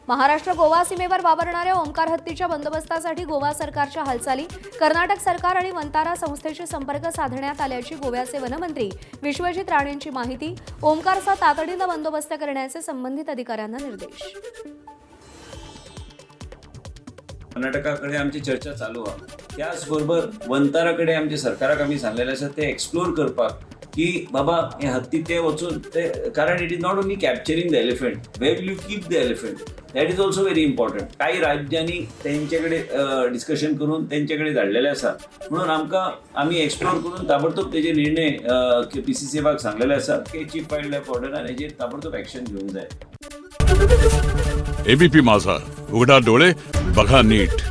महाराष्ट्र गोवा सीमेवर वावरणाऱ्या ओमकार हत्तीच्या बंदोबस्तासाठी गोवा सरकारच्या हालचाली, कर्नाटक सरकार आणि वंतारा संस्थेशी संपर्क साधण्यात आल्याची गोव्याचे वनमंत्री विश्वजित राणेंची माहिती. ओमकारचा तातडीनं बंदोबस्त करण्याचे संबंधित अधिकाऱ्यांना निर्देश. कर्नाटकाकडे आमची चर्चा चालू आहे. त्याचबरोबर वंताराकडे आमच्या सरकाराक आम्ही सांगलेले आसा ते एक्सप्लोर करपाक की बाबा हे हत्ती ते वचून ते, कारण it is not only capturing the elephant, where will you keep the elephant, that is also very important. काही राज्यांनी त्यांच्याकडे डिस्कशन करून त्यांच्याकडे धाडलेले आसा, म्हणून आम्ही एक्सप्लोर करून ताबडतोब त्याचे निर्णय PCCबाक सांगलेले आसा की चीफ वाईल्ड लाईफ वॉर्डनान हेजेर ताबडतोब ॲक्शन घेवंक जाय. ABP माझा, उघडा डोळे बघा नीट.